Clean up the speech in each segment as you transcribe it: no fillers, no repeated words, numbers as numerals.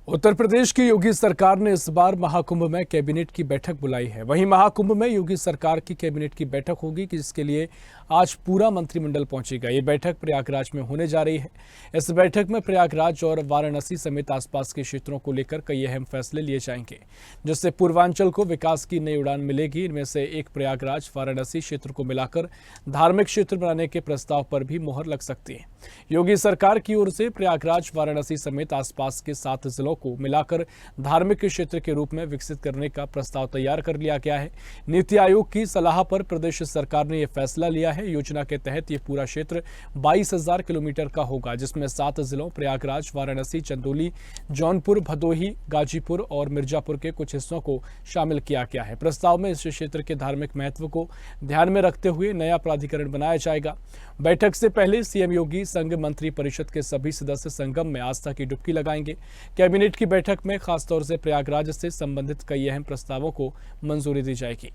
उत्तर प्रदेश की योगी सरकार ने इस बार महाकुंभ में कैबिनेट की बैठक बुलाई है। वहीं महाकुंभ में योगी सरकार की कैबिनेट की बैठक होगी कि जिसके लिए आज पूरा मंत्रिमंडल पहुंचेगा। ये बैठक प्रयागराज में होने जा रही है। इस बैठक में प्रयागराज और वाराणसी समेत आसपास के क्षेत्रों को लेकर कई अहम फैसले लिए जाएंगे, जिससे पूर्वांचल को विकास की नई उड़ान मिलेगी। इनमें से एक प्रयागराज वाराणसी क्षेत्र को मिलाकर धार्मिक क्षेत्र बनाने के प्रस्ताव पर भी मुहर लग सकती है। योगी सरकार की ओर से प्रयागराज वाराणसी समेत आसपास के 7 जिलों को मिलाकर धार्मिक क्षेत्र के रूप में विकसित करने का प्रस्ताव तैयार कर लिया गया है। नीति आयोग की सलाह पर प्रदेश सरकार ने यह फैसला लिया है। योजना के तहत यह पूरा क्षेत्र 22,000 किलोमीटर का होगा, जिसमें 7 जिलों प्रयागराज, वाराणसी, चंदौली, जौनपुर, भदोही, गाजीपुर और मिर्जापुर के कुछ हिस्सों को शामिल किया गया है। प्रस्ताव में इस क्षेत्र के धार्मिक महत्व को ध्यान में रखते हुए नया प्राधिकरण बनाया जाएगा। बैठक से पहले सीएम योगी संघ मंत्री परिषद के सभी सदस्य संगम में आस्था की डुबकी लगाएंगे। कैबिनेट की बैठक में खासतौर से प्रयागराज से संबंधित कई अहम प्रस्तावों को मंजूरी दी जाएगी।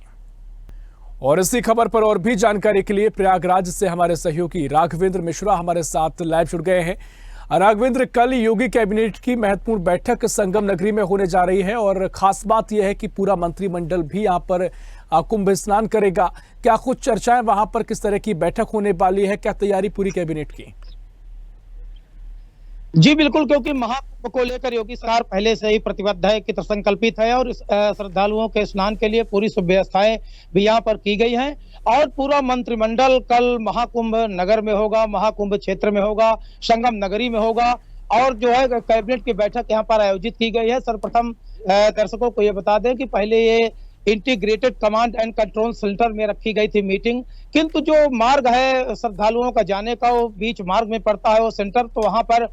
और इसी खबर पर और भी जानकारी के लिए प्रयागराज से हमारे सहयोगी राघवेंद्र मिश्रा हमारे साथ लाइव जुड़ गए हैं। राघवेंद्र, कल योगी कैबिनेट की महत्वपूर्ण बैठक संगम नगरी में होने जा रही है और खास बात यह है कि पूरा मंत्रिमंडल भी यहां पर कुंभ स्नान करेगा। क्या कुछ चर्चाएं वहां पर, किस तरह की बैठक होने वाली है, क्या तैयारी पूरी कैबिनेट की? जी बिल्कुल, क्योंकि महाकुंभ को लेकर योगी सरकार पहले से ही प्रतिबद्ध है, कि संकल्पित है और श्रद्धालुओं के स्नान के लिए पूरी सुव्यवस्थाएं भी यहाँ पर की गई हैं। और पूरा मंत्रिमंडल कल महाकुंभ नगर में होगा, महाकुंभ क्षेत्र में होगा, संगम नगरी में होगा और जो है कैबिनेट की बैठक यहाँ पर आयोजित की गई है। सर्वप्रथम दर्शकों को ये बता दें कि पहले ये integrated command and control centre में रखी गई थी मीटिंग, किंतु जो मार्ग है श्रद्धालुओं का जाने का वो बीच मार्ग में पड़ता है वो सेंटर, तो वहां पर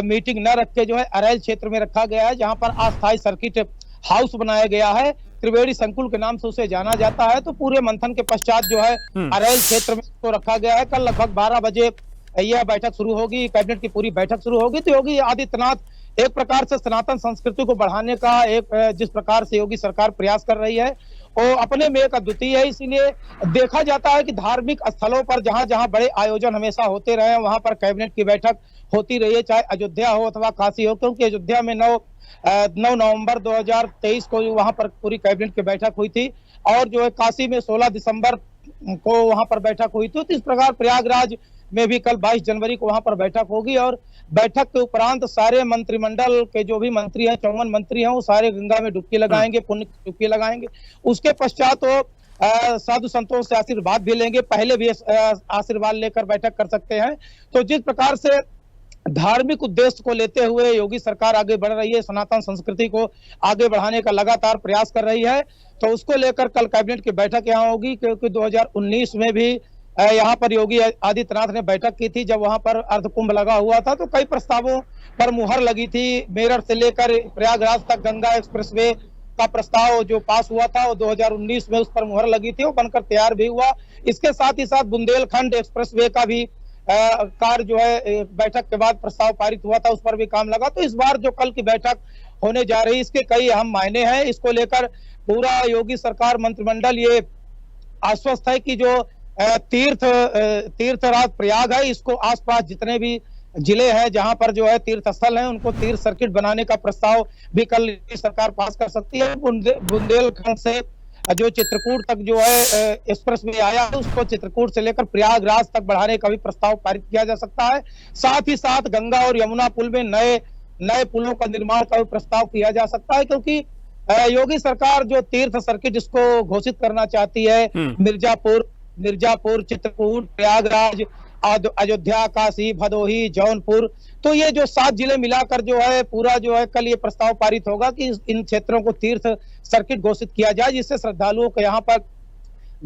मीटिंग न रख के जो है अरैल क्षेत्र में रखा गया है, जहां पर अस्थायी सर्किट हाउस बनाया गया है। त्रिवेणी संकुल के नाम से उसे जाना जाता है। तो पूरे मंथन के पश्चात जो है अरैल क्षेत्र में तो रखा गया है। कल लगभग 12 बजे यह बैठक शुरू होगी, कैबिनेट की पूरी बैठक शुरू होगी। तो योगी आदित्यनाथ एक प्रकार से सनातन संस्कृति को बढ़ाने का जिस प्रकार से योगी सरकार प्रयास कर रही है वो अपने में एक अद्वितीय है। इसीलिए देखा जाता है कि धार्मिक स्थलों पर जहां जहां बड़े आयोजन हमेशा होते रहे हैं वहां पर कैबिनेट की बैठक होती रही है, चाहे अयोध्या हो अथवा काशी हो, क्योंकि अयोध्या में 9 नवंबर 2023 को वहां पर पूरी कैबिनेट की बैठक हुई थी और जो है काशी में 16 दिसंबर को वहां पर बैठक हुई थी। तो इस प्रकार प्रयागराज में भी कल 22 जनवरी को वहां पर बैठक होगी और बैठक के उपरांत सारे मंत्रिमंडल के जो भी मंत्री हैं, 54 मंत्री हैं, वो सारे गंगा में डुबकी लगाएंगे, पुण्य की डुबकी लगाएंगे। उसके पश्चात वो साधु संतों से आशीर्वाद भी लेंगे। पहले भी आशीर्वाद लेकर बैठक कर सकते हैं। तो जिस प्रकार से धार्मिक उद्देश्य को लेते हुए योगी सरकार आगे बढ़ रही है, सनातन संस्कृति को आगे बढ़ाने का लगातार प्रयास कर रही है, तो उसको लेकर कल कैबिनेट की बैठक यहाँ होगी। क्योंकि 2019 में भी यहाँ पर योगी आदित्यनाथ ने बैठक की थी, जब वहां पर अर्धकुंभ लगा हुआ था, तो कई प्रस्तावों पर मुहर लगी थी। मेरठ से लेकर प्रयागराज तक गंगा एक्सप्रेसवे का प्रस्ताव जो पास हुआ था वो 2019 में उस पर मुहर लगी थी, वो बनकर तैयार भी हुआ। इसके साथ ही साथ बुंदेलखंड एक्सप्रेसवे का भी कार्य जो है बैठक के बाद प्रस्ताव पारित हुआ था, उस पर भी काम लगा। तो इस बार जो कल की बैठक होने जा रही है इसके कई अहम मायने हैं। इसको लेकर पूरा योगी सरकार मंत्रिमंडल ये आश्वस्त है कि जो तीर्थराज प्रयाग है, इसको आसपास जितने भी जिले हैं जहां पर जो है तीर्थ स्थल हैं, उनको तीर्थ सर्किट बनाने का प्रस्ताव भी कल सरकार पास कर सकती है। बुंदेलखंड से जो चित्रकूट तक जो है एक्सप्रेस में आया है, उसको चित्रकूट से लेकर प्रयागराज तक बढ़ाने का भी प्रस्ताव पारित किया जा सकता है। साथ ही साथ गंगा और यमुना पुल में नए पुलों का निर्माण का भी प्रस्ताव किया जा सकता है, क्योंकि योगी सरकार जो तीर्थ सर्किट इसको घोषित करना चाहती है, मिर्जापुर, चित्रकूट, प्रयागराज, अयोध्या, काशी, भदोही, जौनपुर, तो ये जो 7 जिले मिलाकर जो है पूरा जो है कल ये प्रस्ताव पारित होगा कि इन क्षेत्रों को तीर्थ सर्किट घोषित किया जाए, जिससे श्रद्धालुओं को यहाँ पर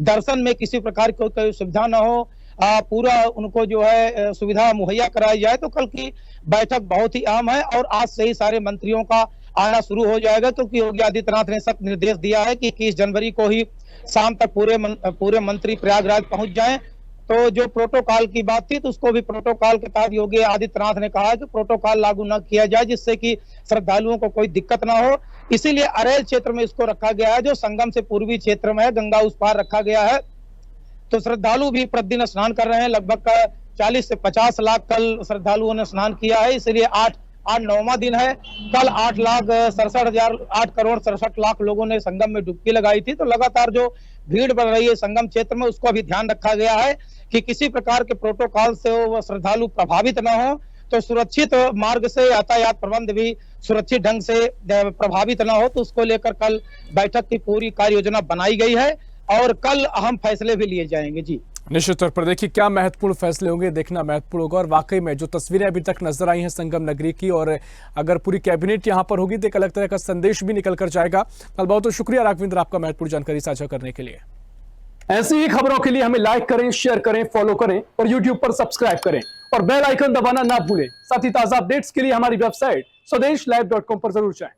दर्शन में किसी प्रकार की कोई सुविधा न हो, पूरा उनको जो है सुविधा मुहैया कराई जाए। तो कल की बैठक बहुत ही अहम है और आज से ही सारे मंत्रियों का आना शुरू हो जाएगा, क्योंकि योगी आदित्यनाथ ने सख्त निर्देश दिया है कि 21 जनवरी को ही शाम तक पूरे मंत्री प्रयागराज पहुंच जाएं। तो जो प्रोटोकॉल की बात थी, तो उसको भी प्रोटोकॉल के तहत योगी आदित्यनाथ ने कहा है कि प्रोटोकॉल लागू न किया जाए, जिससे कि श्रद्धालुओं को कोई दिक्कत ना हो। इसीलिए अरैल क्षेत्र में इसको रखा गया है, जो संगम से पूर्वी क्षेत्र में है, गंगा उस पार रखा गया है। तो श्रद्धालु भी प्रतिदिन स्नान कर रहे हैं। लगभग 40 से 50 लाख कल श्रद्धालुओं ने स्नान किया है। इसलिए 8 आज 9वां दिन है। कल 8 करोड़ 67 लोगों ने संगम में डुबकी लगाई थी। तो लगातार जो भीड़ बढ़ रही है संगम क्षेत्र में, उसको भी ध्यान रखा गया है कि किसी प्रकार के प्रोटोकॉल से वो श्रद्धालु प्रभावित न हो। तो सुरक्षित मार्ग से यातायात प्रबंध भी सुरक्षित ढंग से प्रभावित न हो, तो उसको लेकर कल बैठक की पूरी कार्य योजना बनाई गई है और कल अहम फैसले भी लिए जाएंगे। जी निश्चित तौर पर देखिए क्या महत्वपूर्ण फैसले होंगे, देखना महत्वपूर्ण होगा। और वाकई में जो तस्वीरें अभी तक नजर आई हैं संगम नगरी की, और अगर पूरी कैबिनेट यहां पर होगी तो एक अलग तरह का संदेश भी निकल कर जाएगा। बहुत बहुत शुक्रिया राघवेंद्र आपका महत्वपूर्ण जानकारी साझा करने के लिए। ऐसी ही खबरों के लिए हमें लाइक करें, शेयर करें, फॉलो करें और यूट्यूब पर सब्सक्राइब करें और बेल आइकन दबाना ना भूलें। साथ ही ताजा अपडेट्स के लिए हमारी वेबसाइट स्वदेशलाइव.com पर जरूर जाएं।